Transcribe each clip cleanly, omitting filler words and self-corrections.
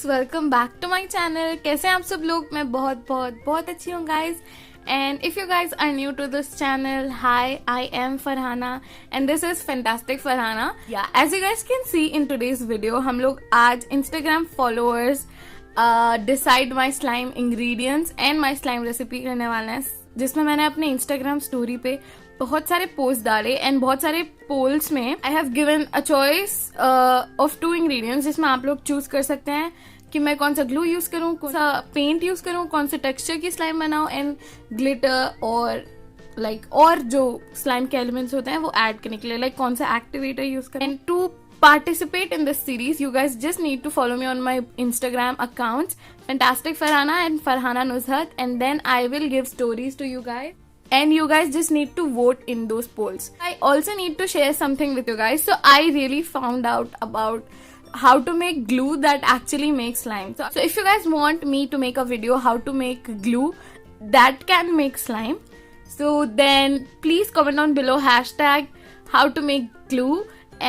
Viewers, welcome back to my channel. कैसे हैं आप सब लोग? मैं बहुत बहुत बहुत अच्छी हूँ guys. And if you guys are new to this channel, hi, I am Farhana and this is Fantastic Farhana. Yeah, as you guys can see in today's video, हम लोग आज Instagram followers decide my slime ingredients and my slime recipe करने वाले हैं, जिसमें मैंने अपने Instagram story पे बहुत सारे पोस्ट डाले एंड बहुत सारे पोल्स में I have given a choice of 2 ingredients, जिसमें आप लोग चूज कर सकते हैं कि मैं कौन सा ग्लू यूज करूं, कौन सा पेंट यूज करूं, कौन से टेक्सचर की स्लाइम बनाऊं एंड ग्लिटर और और जो स्लाइम के एलिमेंट्स होते हैं वो ऐड करने के लिए कौन सा एक्टिवेटर यूज करें। And to participate in this series, you guys just need to follow me on my Instagram accounts, Fantastic Farhana and Farhana Nuzhat, and then I will give stories to you guys. And you guys just need to vote in those polls. I also need to share something with you guys. So I really found out about how to make glue that actually makes slime. So if you guys want me to make a video how to make glue that can make slime, so then please comment down below hashtag how to make glue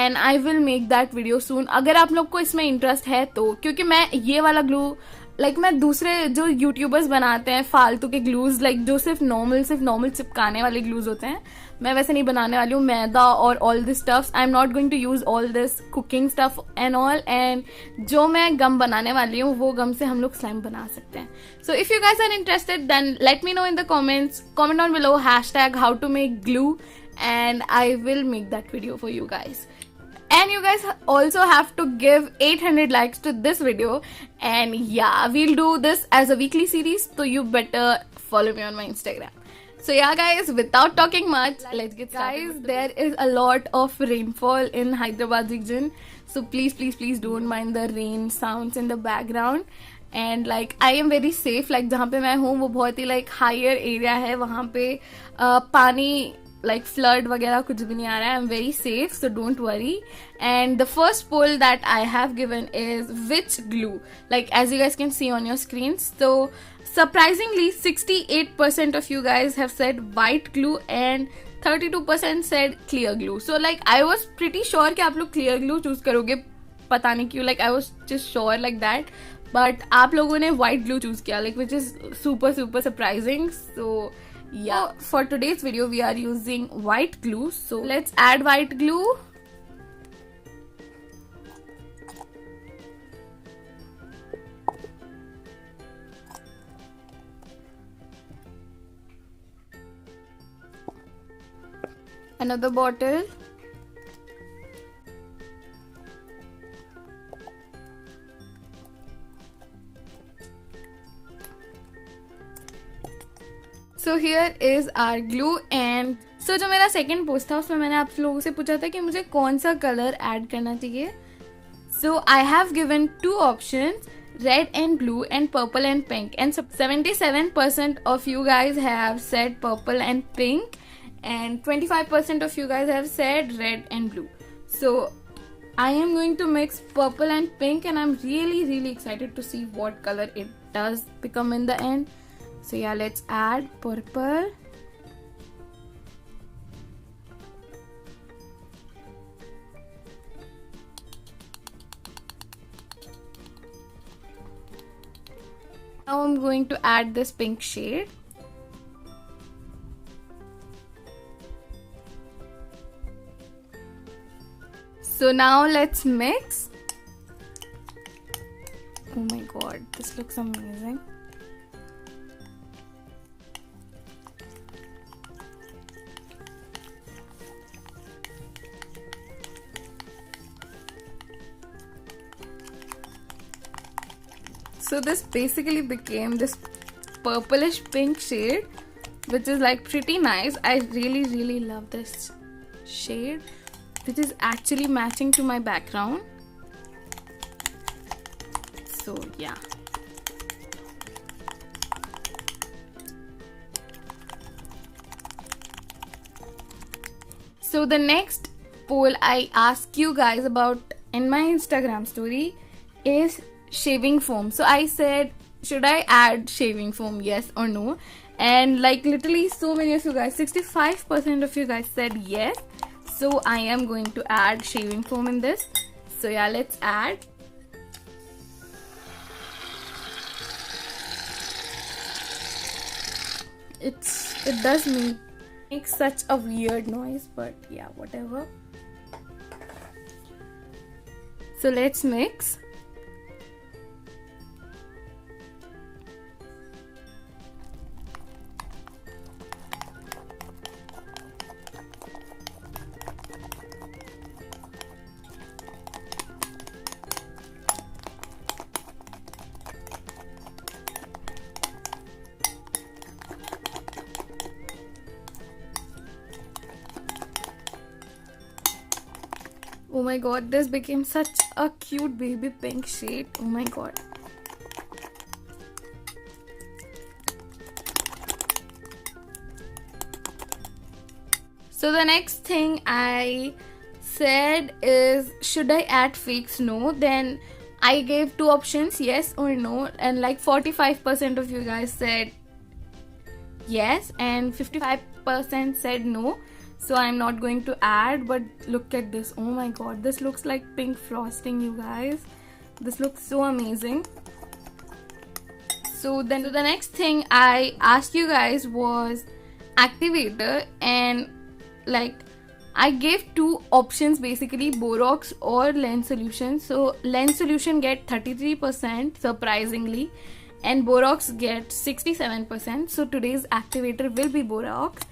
and I will make that video soon. अगर आप लोग को इसमें interest है तो, क्योंकि मैं ये वाला ग्लू मैं दूसरे जो यूट्यूबर्स बनाते हैं फालतू के ग्लूज जो सिर्फ नॉर्मल चिपकाने वाले ग्लूज होते हैं, मैं वैसे नहीं बनाने वाली हूँ। मैदा और all this stuffs, I am not going to use all this cooking stuff and all. And जो मैं गम बनाने वाली हूँ वो गम से हम लोग स्लाइम बना सकते हैं। So if you guys are interested then let me know in the comments, comment on below hashtag how to make glue and I will make that video for you guys. And you guys also have to give 800 likes to this video, and yeah, we'll do this as a weekly series, so you better follow me on my Instagram. So yeah guys, without talking much, let's get started. Guys, there is a lot of rainfall in Hyderabad region, so please don't mind the rain sounds in the background. And I am very safe, जहाँ पे मैं हूँ वो बहुत ही higher area है, वहाँ पे पानी flood वगैरह कुछ भी नहीं आ रहा है. I'm very safe, so don't worry. And the first poll that I have given is which glue, as you guys can see on your screens. So surprisingly 68% of you guys have said white glue and 32% said clear glue. So I was pretty sure कि आप लोग clear glue choose करोगे, पता नहीं क्यों, I was just sure like that. But आप लोगों ने white glue choose किया, which is super surprising. So yeah, for today's video we are using white glue, so let's add white glue. Another bottle. So here is our glue. And so जो मेरा second post था उसमें मैंने आप लोगों से पूछा था कि मुझे कौन सा कलर ऐड करना चाहिए. So I have given 2 options, red and blue and purple and pink, and 77% of you guys have said purple and pink and 25% of you guys have said red and blue. So I am going to mix purple and pink and I'm really excited to see what color it does become in the end. So yeah, let's add purple. Now I'm going to add this pink shade. So now let's mix. Oh my god, this looks amazing. So this basically became this purplish pink shade, which is pretty nice. I really love this shade, which is actually matching to my background. So yeah. So the next poll I ask you guys about in my Instagram story is shaving foam. So I said, should I add shaving foam, yes or no? And literally so many of you guys, 65% of you guys said yes. So I am going to add shaving foam in this. So yeah, let's add. it does make such a weird noise, but yeah, whatever. So let's mix. Oh my god, this became such a cute baby pink shade. Oh my god. So the next thing I said is, should I add fake snow? Then I gave two options, yes or no, and like 45% of you guys said yes and 55% said no. So I'm not going to add, but look at this. Oh my god, this looks like pink frosting, you guys. This looks so amazing. So then the next thing I asked you guys was activator, and like I gave two options basically, Borax or lens solution. So lens solution get 33% surprisingly, and Borax get 67%. So today's activator will be Borax.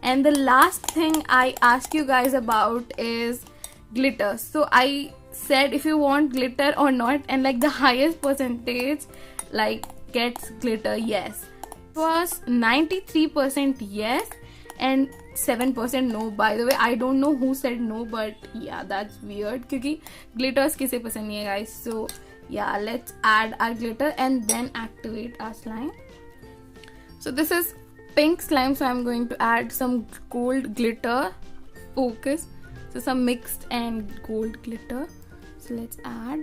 And the last thing I asked you guys about is glitter. So I said if you want glitter or not, and like the highest percentage like gets glitter, yes. It was 93% yes and 7% no. By the way, I don't know who said no, but yeah, that's weird क्योंकि glitters किसे पसंद नहीं है guys. So yeah, let's add our glitter and then activate our slime. So this is pink slime, so I'm going to add some gold glitter focus. So some mixed and gold glitter. So let's add.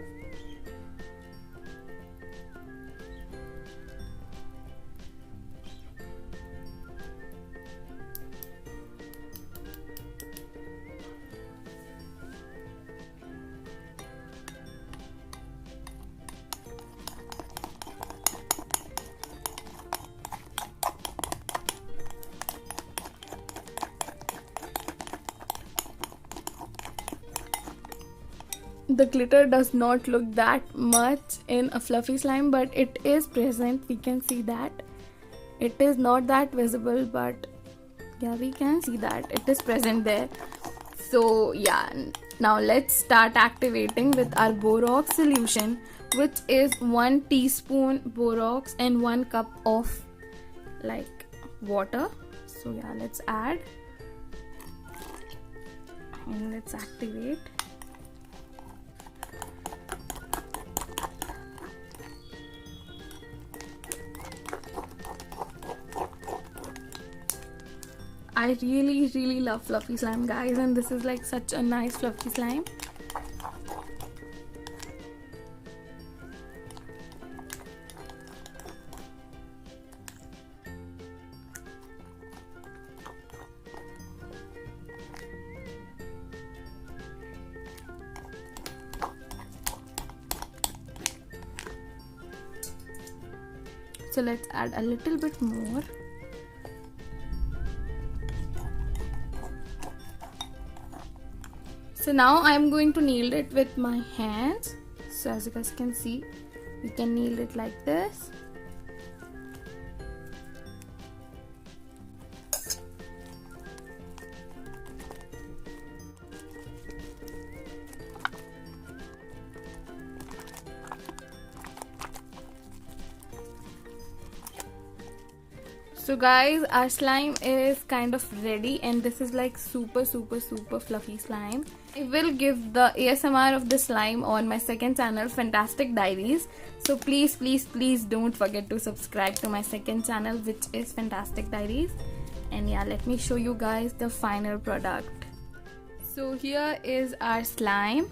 The glitter does not look that much in a fluffy slime, but it is present. We can see that. It is not that visible, but yeah, we can see that it is present there. So yeah, now let's start activating with our Borax solution, which is 1 teaspoon Borax and 1 cup of like water. So yeah, let's add and let's activate. I really love fluffy slime, guys, and this is like such a nice fluffy slime. So let's add a little bit more. So now I'm going to knead it with my hands. So as you guys can see, you can knead it like this. So guys, our slime is kind of ready, and this is like super fluffy slime. I will give the ASMR of the slime on my second channel, Fantastic Diaries. So please don't forget to subscribe to my second channel, which is Fantastic Diaries. And yeah, let me show you guys the final product. So here is our slime.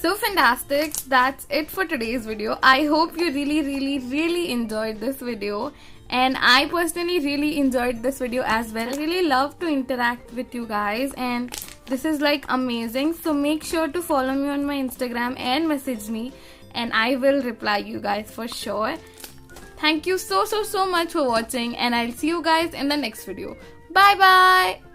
So fantastic, that's it for today's video. I hope you really enjoyed this video, and I personally really enjoyed this video as well. I really love to interact with you guys, and this is like amazing. So make sure to follow me on my Instagram and message me, and I will reply you guys for sure. Thank you so much for watching, and I'll see you guys in the next video. Bye bye.